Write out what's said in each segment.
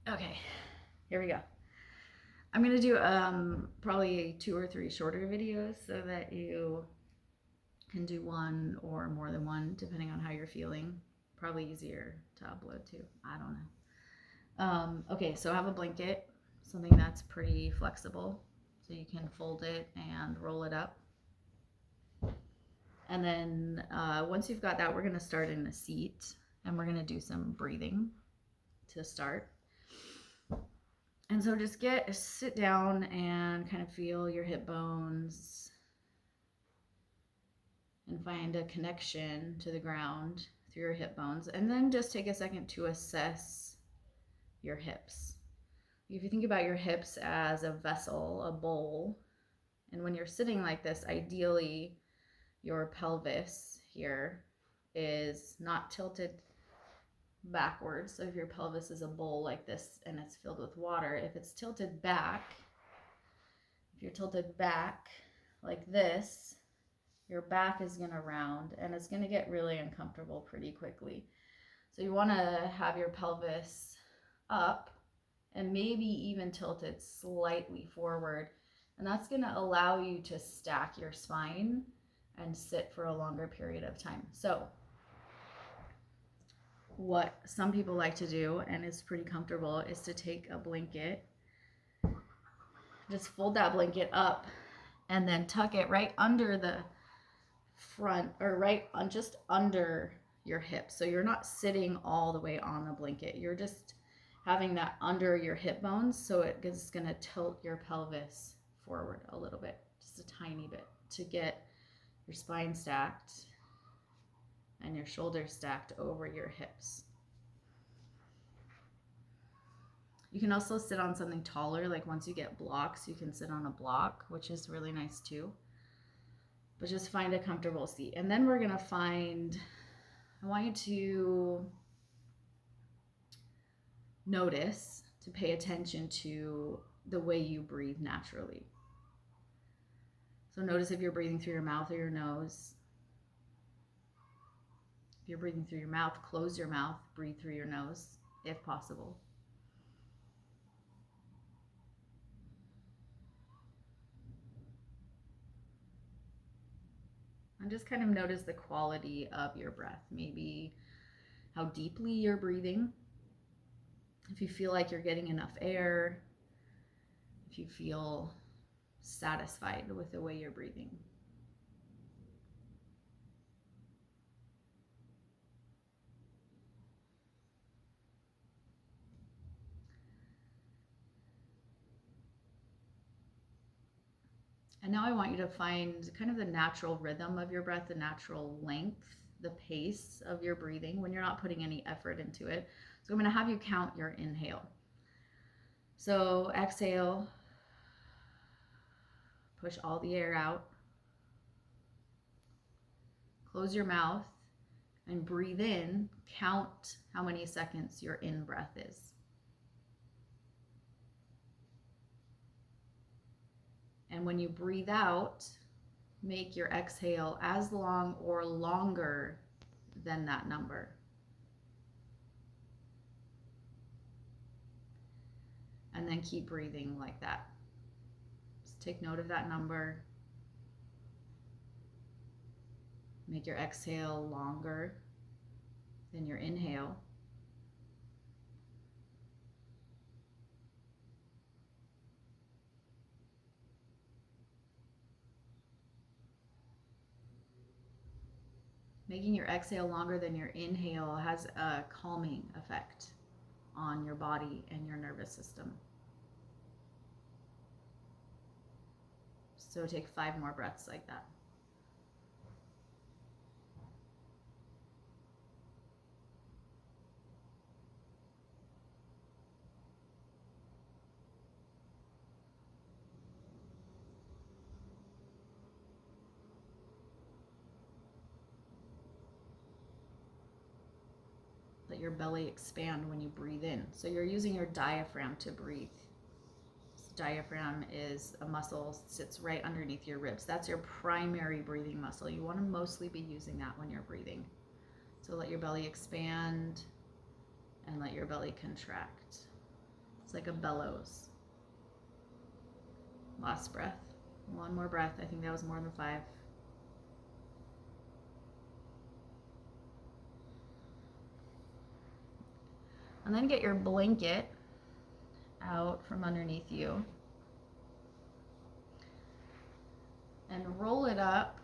Okay, here we go. I'm gonna do probably 2 or 3 shorter videos so that you can do one or more than one depending on how you're feeling. Probably easier to upload too. I don't know. Okay, so I have a blanket, something that's pretty flexible, so you can fold it and roll it up. And then once you've got that, we're gonna start in a seat, and we're gonna do some breathing to start. And so just sit down and kind of feel your hip bones and find a connection to the ground through your hip bones. And then just take a second to assess your hips. If you think about your hips as a vessel, a bowl, and when you're sitting like this, ideally your pelvis here is not tilted backwards. So if your pelvis is a bowl like this and it's filled with water, if it's tilted back, if you're tilted back like this, your back is going to round and it's going to get really uncomfortable pretty quickly. So you want to have your pelvis up and maybe even tilted slightly forward. And that's going to allow you to stack your spine and sit for a longer period of time. So what some people like to do, and is pretty comfortable, is to take a blanket, just fold that blanket up, and then tuck it right under the front, or right on just under your hips. So you're not sitting all the way on the blanket. You're just having that under your hip bones, so it's going to tilt your pelvis forward a little bit, just a tiny bit, to get your spine stacked and your shoulders stacked over your hips. You can also sit on something taller, like once you get blocks, you can sit on a block, which is really nice too. But just find a comfortable seat. And then we're gonna I want you to notice, to pay attention to the way you breathe naturally. So notice if you're breathing through your mouth or your nose. If you're breathing through your mouth, close your mouth, breathe through your nose, if possible. And just kind of notice the quality of your breath, maybe how deeply you're breathing. If you feel like you're getting enough air, if you feel satisfied with the way you're breathing. And now I want you to find kind of the natural rhythm of your breath, the natural length, the pace of your breathing when you're not putting any effort into it. So I'm going to have you count your inhale. So exhale, push all the air out. Close your mouth and breathe in. Count how many seconds your in breath is. And when you breathe out, make your exhale as long or longer than that number. And then keep breathing like that. Just take note of that number. Make your exhale longer than your inhale. Making your exhale longer than your inhale has a calming effect on your body and your nervous system. So take 5 more breaths like that. Let your belly expand when you breathe in. So you're using your diaphragm to breathe. This diaphragm is a muscle, sits right underneath your ribs. That's your primary breathing muscle. You want to mostly be using that when you're breathing. So let your belly expand and let your belly contract. It's like a bellows. Last breath. One more breath. I think that was more than 5. And then get your blanket out from underneath you and roll it up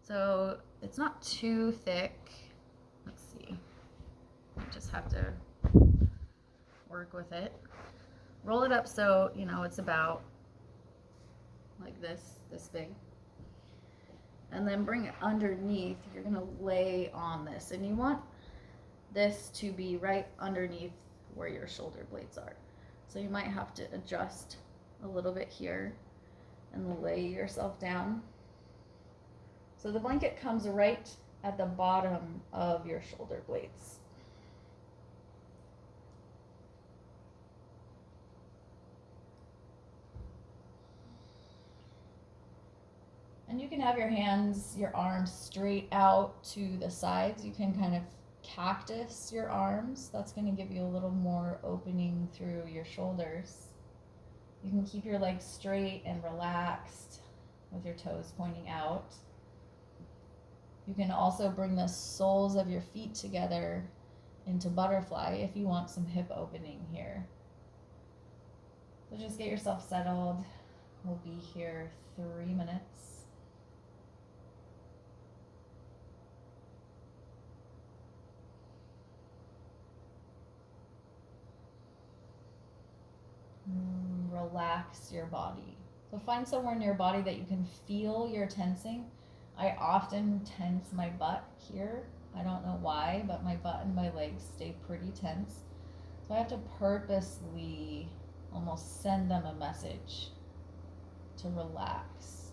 so it's not too thick. Let's see. I just have to work with it. Roll it up so, you know, it's about like this big. And then bring it underneath. You're going to lay on this. And you want this to be right underneath where your shoulder blades are. So you might have to adjust a little bit here and lay yourself down. So the blanket comes right at the bottom of your shoulder blades. And you can have your hands, your arms straight out to the sides. You can kind of cactus your arms. That's going to give you a little more opening through your shoulders. You can keep your legs straight and relaxed with your toes pointing out. You can also bring the soles of your feet together into butterfly if you want some hip opening here. So just get yourself settled. We'll be here 3 minutes. Relax your body. So find somewhere in your body that you can feel your tensing. I often tense my butt here. I don't know why, but my butt and my legs stay pretty tense. So I have to purposely almost send them a message to relax,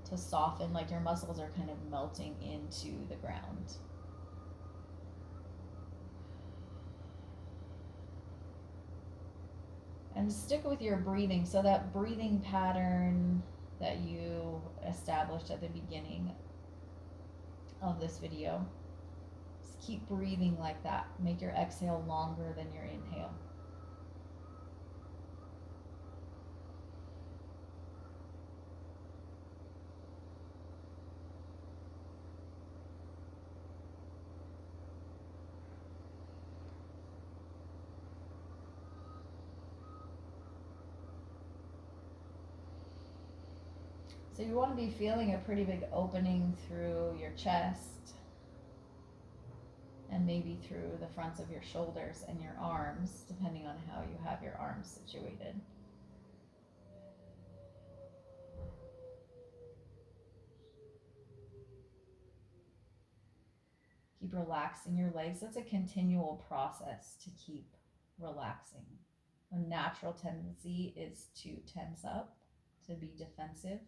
to soften, like your muscles are kind of melting into the ground. And stick with your breathing. So that breathing pattern that you established at the beginning of this video, just keep breathing like that. Make your exhale longer than your inhale. So you want to be feeling a pretty big opening through your chest and maybe through the fronts of your shoulders and your arms, depending on how you have your arms situated. Keep relaxing your legs. That's a continual process to keep relaxing. A natural tendency is to tense up, to be defensive.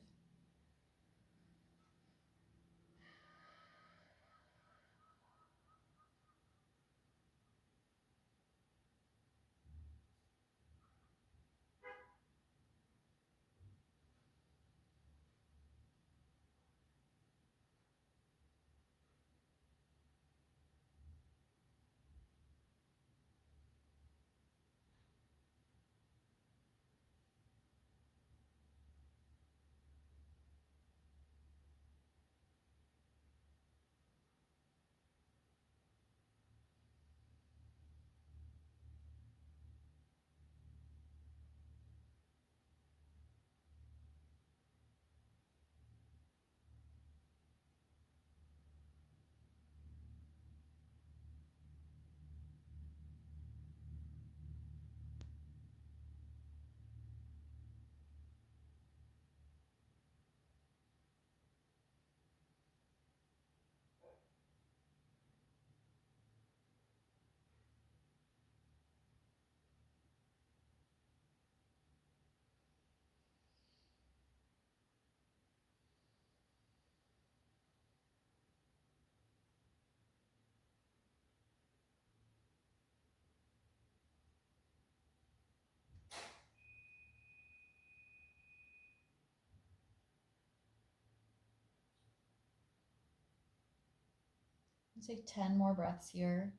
Take 10 more breaths here.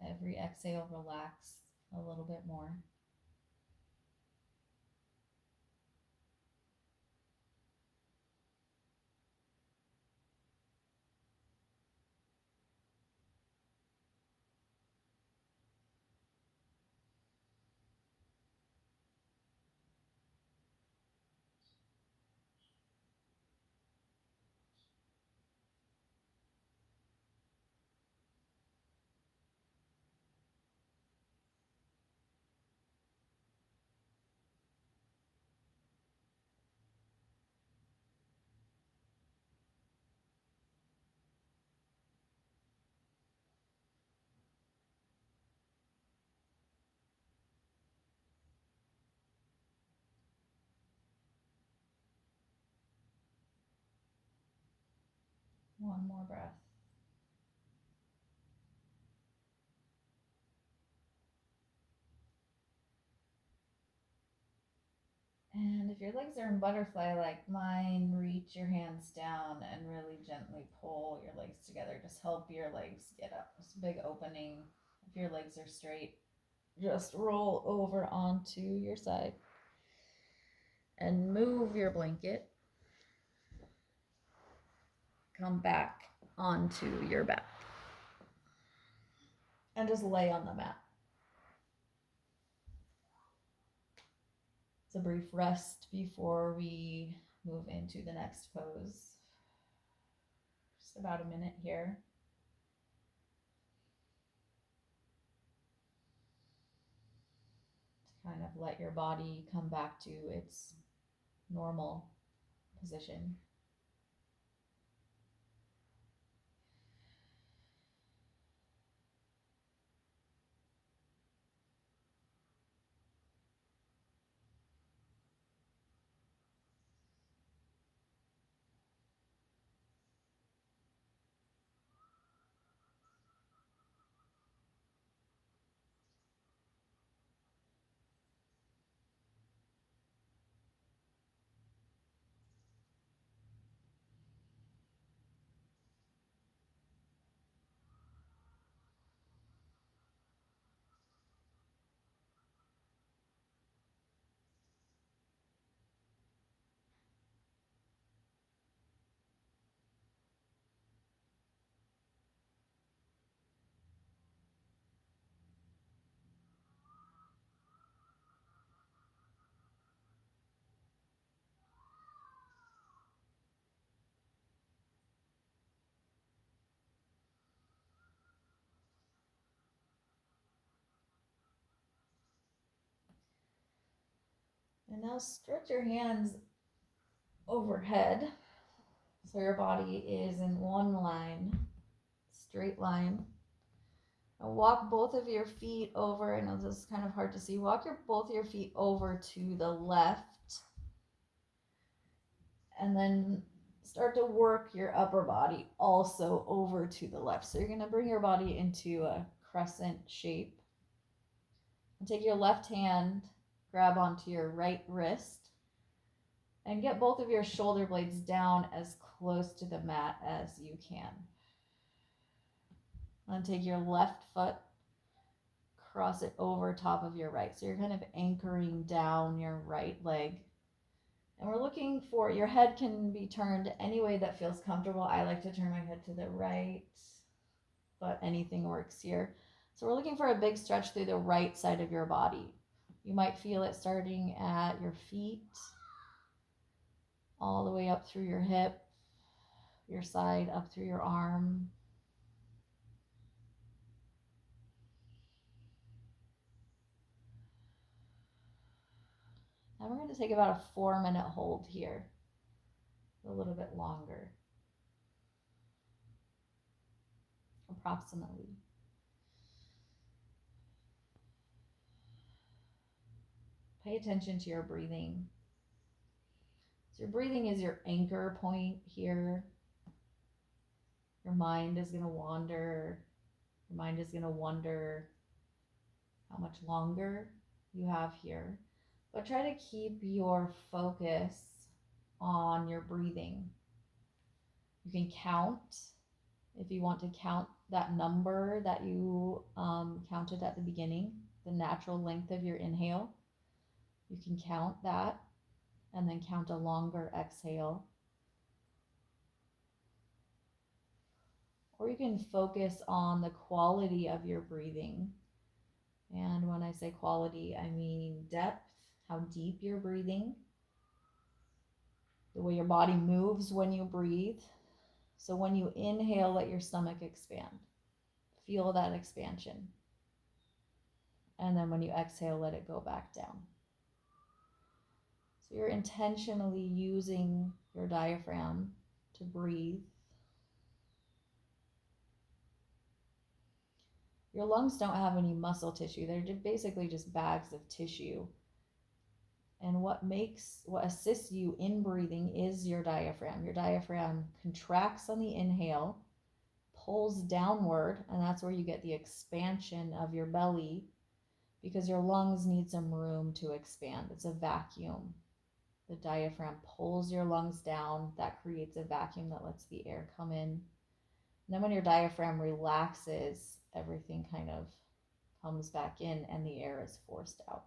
Every exhale, relax a little bit more. One more breath. And if your legs are in butterfly like mine, reach your hands down and really gently pull your legs together. Just help your legs get up. It's a big opening. If your legs are straight, just roll over onto your side and move your blanket. Come back onto your back and just lay on the mat. It's a brief rest before we move into the next pose. Just about a minute here. To kind of let your body come back to its normal position. And now stretch your hands overhead so your body is in one line, straight line. Now walk both of your feet over. I know this is kind of hard to see. Walk both your feet over to the left. And then start to work your upper body also over to the left. So you're going to bring your body into a crescent shape. And take your left hand, grab onto your right wrist, and get both of your shoulder blades down as close to the mat as you can. And take your left foot, cross it over top of your right. So you're kind of anchoring down your right leg. And we're looking for, your head can be turned any way that feels comfortable. I like to turn my head to the right, but anything works here. So we're looking for a big stretch through the right side of your body. You might feel it starting at your feet, all the way up through your hip, your side, up through your arm. Now we're going to take about a 4-minute hold here, a little bit longer, approximately. Pay attention to your breathing. So your breathing is your anchor point here. Your mind is going to wander. Your mind is going to wonder how much longer you have here. But try to keep your focus on your breathing. You can count if you want to count that number that you counted at the beginning, the natural length of your inhale. You can count that and then count a longer exhale. Or you can focus on the quality of your breathing. And when I say quality, I mean depth, how deep you're breathing, the way your body moves when you breathe. So when you inhale, let your stomach expand. Feel that expansion. And then when you exhale, let it go back down. So you're intentionally using your diaphragm to breathe. Your lungs don't have any muscle tissue. They're basically just bags of tissue. And what assists you in breathing is your diaphragm. Your diaphragm contracts on the inhale, pulls downward, and that's where you get the expansion of your belly, because your lungs need some room to expand. It's a vacuum. The diaphragm pulls your lungs down. That creates a vacuum that lets the air come in. And then when your diaphragm relaxes, everything kind of comes back in and the air is forced out.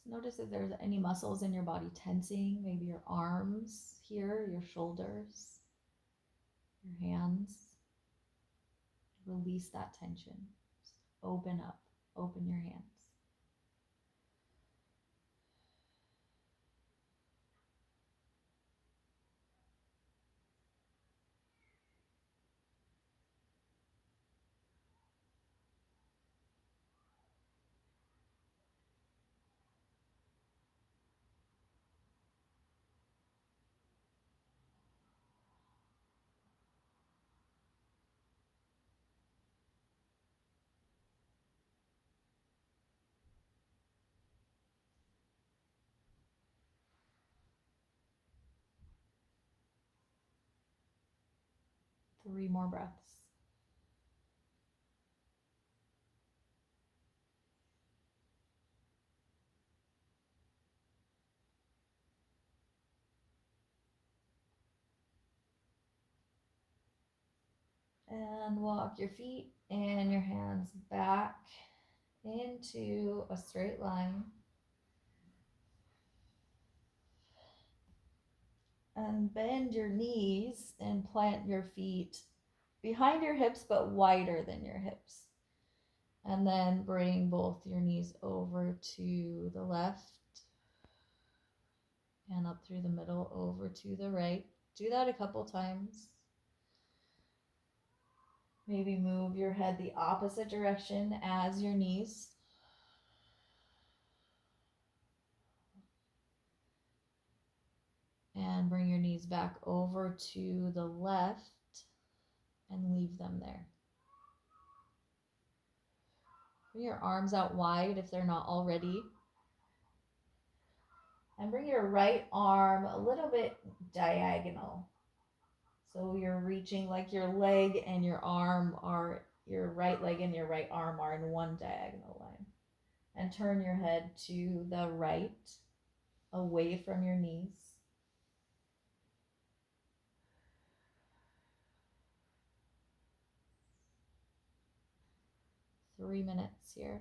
So notice if there's any muscles in your body tensing, maybe your arms here, your shoulders, your hands. Release that tension. Just open up, open your hands. Three more breaths. And walk your feet and your hands back into a straight line. And bend your knees and plant your feet behind your hips but wider than your hips. And then bring both your knees over to the left and up through the middle over to the right. Do that a couple times. Maybe move your head the opposite direction as your knees. And bring your knees back over to the left and leave them there. Bring your arms out wide if they're not already. And bring your right arm a little bit diagonal. So you're reaching like your leg and your arm are, your right leg and your right arm are in one diagonal line. And turn your head to the right, away from your knees. Three minutes here.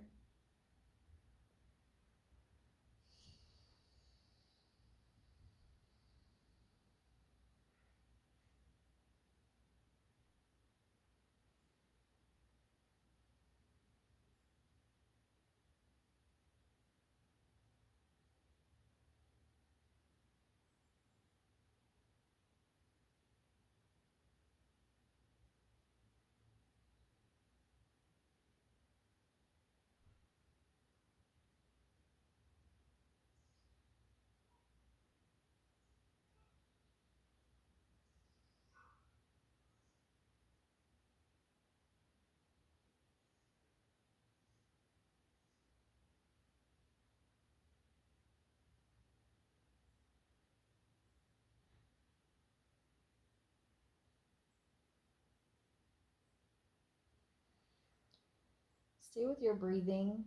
Stay with your breathing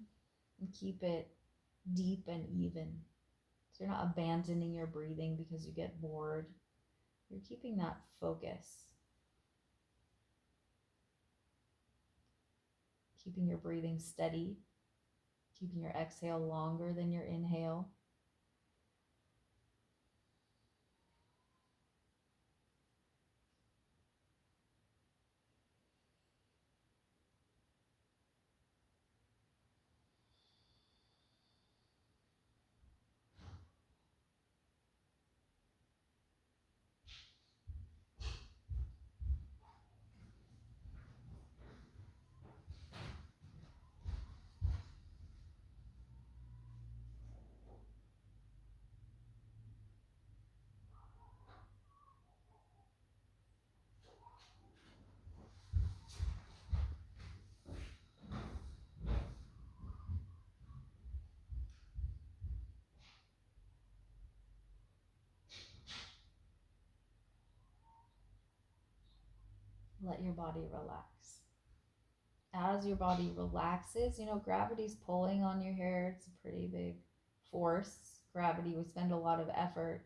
and keep it deep and even. So you're not abandoning your breathing because you get bored. You're keeping that focus. Keeping your breathing steady. Keeping your exhale longer than your inhale. Let your body relax. As your body relaxes, gravity's pulling on your hair. It's a pretty big force. Gravity, we spend a lot of effort.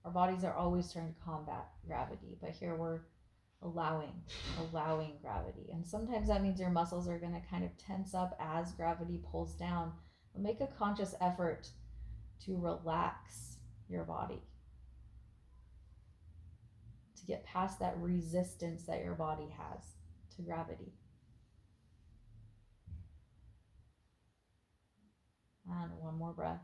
Our bodies are always trying to combat gravity, but here we're allowing gravity. And sometimes that means your muscles are going to kind of tense up as gravity pulls down. But make a conscious effort to relax your body, to get past that resistance that your body has to gravity. And one more breath.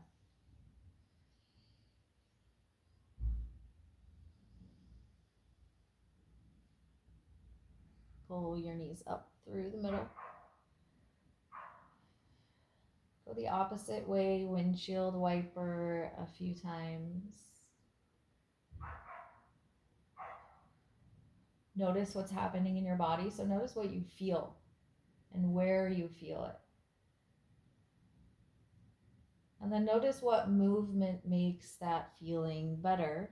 Pull your knees up through the middle. Go the opposite way, windshield wiper a few times. Notice what's happening in your body. So notice what you feel and where you feel it. And then notice what movement makes that feeling better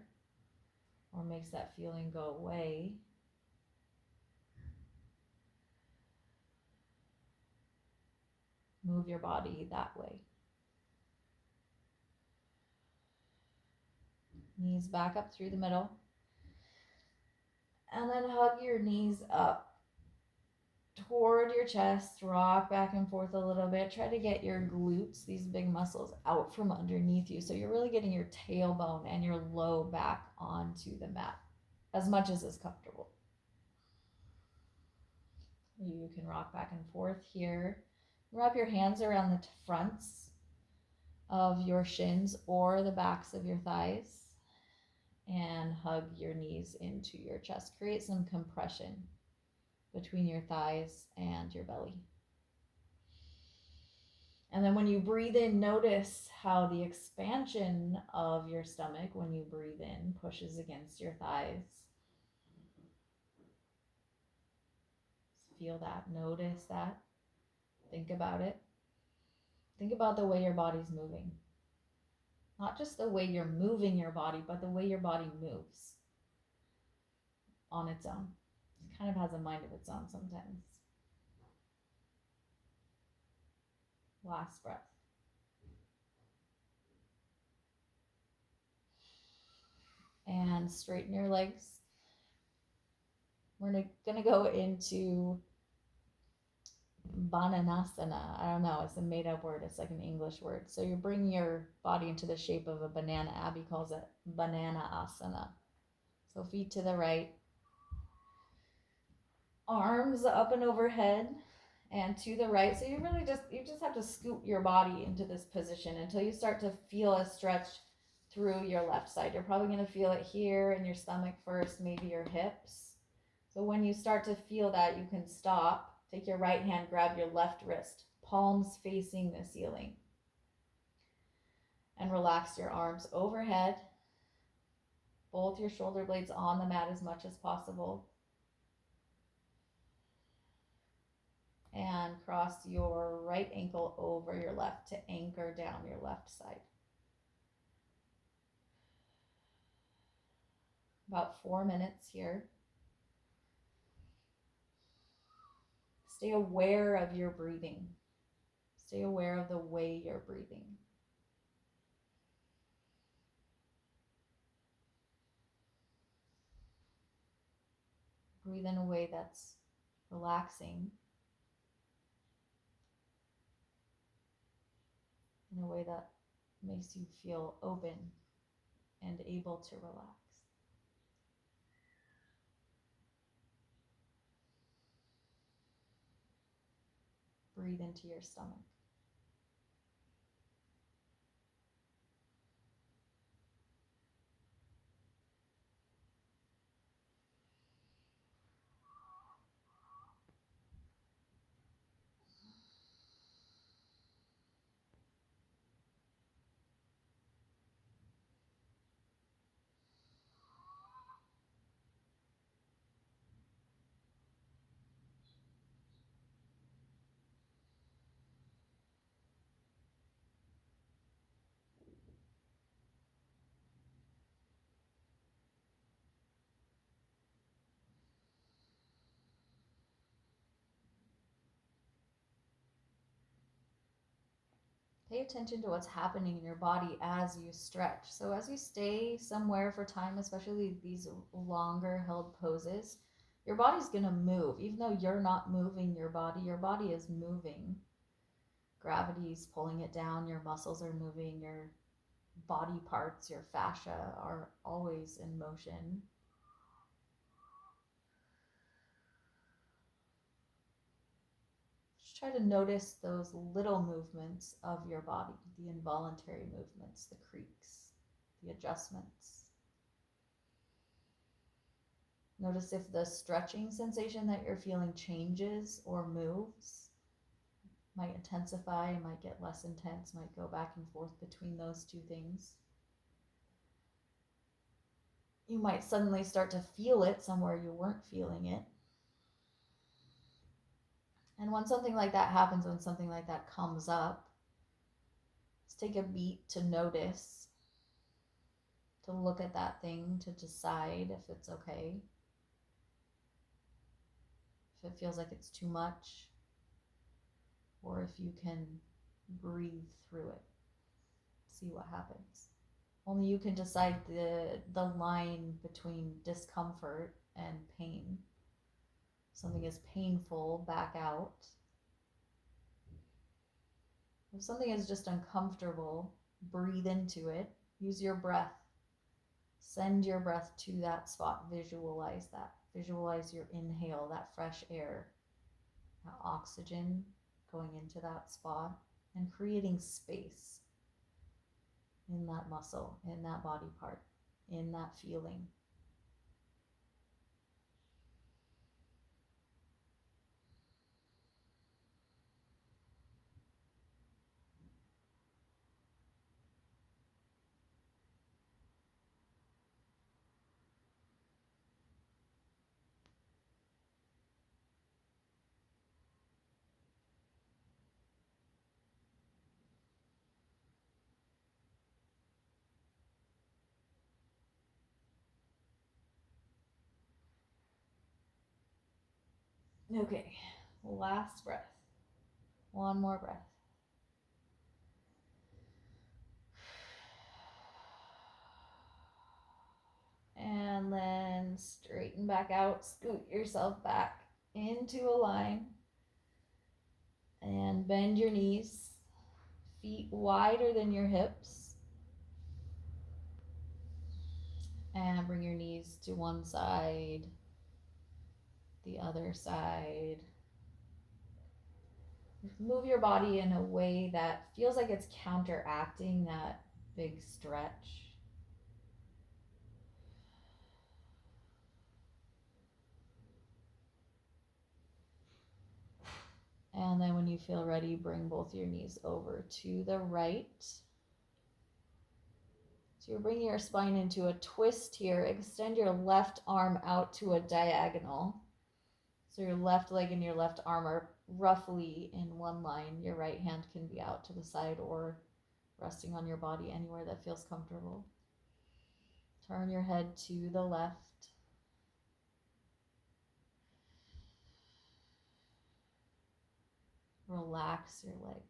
or makes that feeling go away. Move your body that way. Knees back up through the middle. And then hug your knees up toward your chest. Rock back and forth a little bit. Try to get your glutes, these big muscles, out from underneath you. So you're really getting your tailbone and your low back onto the mat as much as is comfortable. You can rock back and forth here. Wrap your hands around the fronts of your shins or the backs of your thighs and hug your knees into your chest. Create some compression between your thighs and your belly. And then when you breathe in, notice how the expansion of your stomach, when you breathe in, pushes against your thighs. Feel that, notice that, think about it. Think about the way your body's moving. Not just the way you're moving your body, but the way your body moves on its own. It kind of has a mind of its own sometimes. Last breath. And straighten your legs. We're going to go into Bananasana. I don't know, it's a made up word. It's like an English word. So you bring your body into the shape of a banana. Abby calls it banana asana. So feet to the right. Arms up and overhead and to the right. So you just have to scoot your body into this position until you start to feel a stretch through your left side. You're probably going to feel it here in your stomach first, maybe your hips. So when you start to feel that, you can stop. Take your right hand, grab your left wrist, palms facing the ceiling. And relax your arms overhead. Both your shoulder blades on the mat as much as possible. And cross your right ankle over your left to anchor down your left side. About 4 minutes here. Stay aware of your breathing. Stay aware of the way you're breathing. Breathe in a way that's relaxing, in a way that makes you feel open and able to relax. Breathe into your stomach. Pay attention to what's happening in your body as you stretch. So, as you stay somewhere for time, especially these longer held poses, your body's going to move. Even though you're not moving your body is moving. Gravity's pulling it down, your muscles are moving, your body parts, your fascia are always in motion. Just try to notice those little movements of your body, the involuntary movements, the creaks, the adjustments. Notice if the stretching sensation that you're feeling changes or moves. Might intensify, might get less intense, might go back and forth between those two things. You might suddenly start to feel it somewhere you weren't feeling it. And when something like that happens, when something like that comes up, let's take a beat to notice, to look at that thing, to decide if it's okay, if it feels like it's too much, or if you can breathe through it. See what happens. Only you can decide the line between discomfort and pain. If something is painful, back out. If something is just uncomfortable, breathe into it. Use your breath. Send your breath to that spot. Visualize that. Visualize your inhale, that fresh air, that oxygen going into that spot and creating space in that muscle, in that body part, in that feeling. Okay, last breath. One more breath. And then straighten back out, scoot yourself back into a line. And bend your knees, feet wider than your hips. And bring your knees to one side, the other side. Move your body in a way that feels like it's counteracting that big stretch. And then when you feel ready, bring both your knees over to the right. So you're bringing your spine into a twist here. Extend your left arm out to a diagonal. So your left leg and your left arm are roughly in one line. Your right hand can be out to the side or resting on your body anywhere that feels comfortable. Turn your head to the left. relax your legs.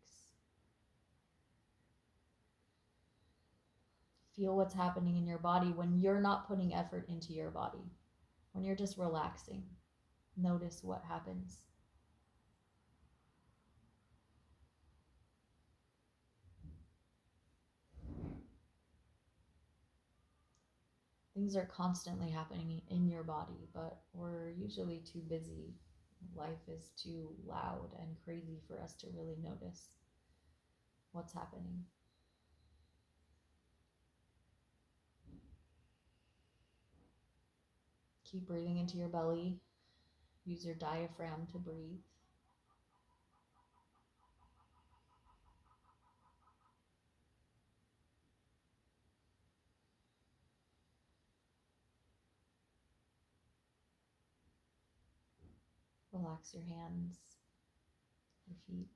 Feel what's happening in your body when you're not putting effort into your body. When you're just relaxing, notice what happens. Things are constantly happening in your body, but we're usually too busy. Life is too loud and crazy for us to really notice what's happening. Keep breathing into your belly. Use your diaphragm to breathe. Relax your hands, your feet.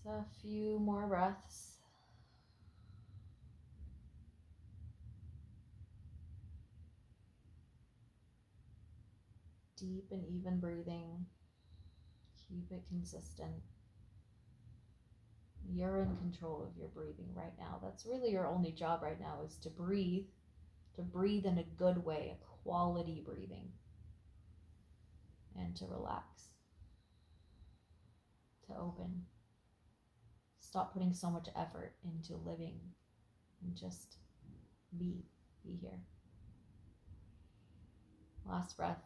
Just a few more breaths. Deep and even breathing. Keep it consistent. You're in control of your breathing right now. That's really your only job right now, is to breathe in a good way, a quality breathing, and to relax, to open. Stop putting so much effort into living and just be here. Last breath.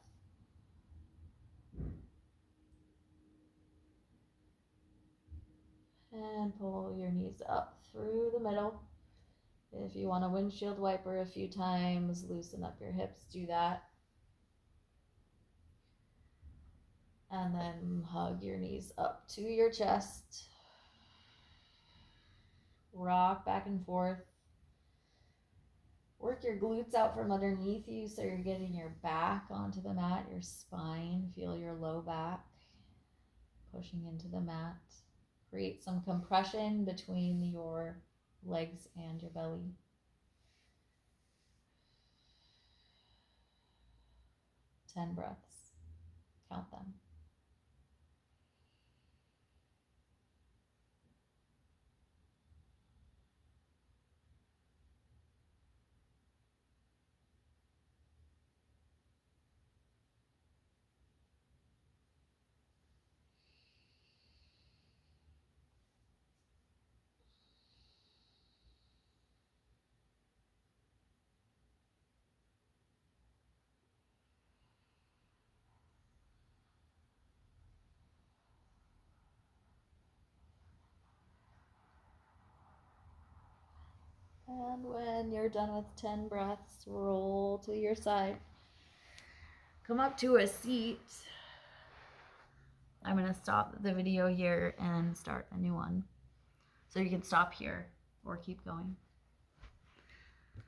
And pull your knees up through the middle. If you want to windshield wiper a few times, loosen up your hips, do that. And then hug your knees up to your chest. Rock back and forth. Work your glutes out from underneath you so you're getting your back onto the mat, your spine. Feel your low back pushing into the mat. Create some compression between your legs and your belly. Ten breaths. Count them. And when you're done with 10 breaths, roll to your side. Come up to a seat. I'm going to stop the video here and start a new one. So you can stop here or keep going.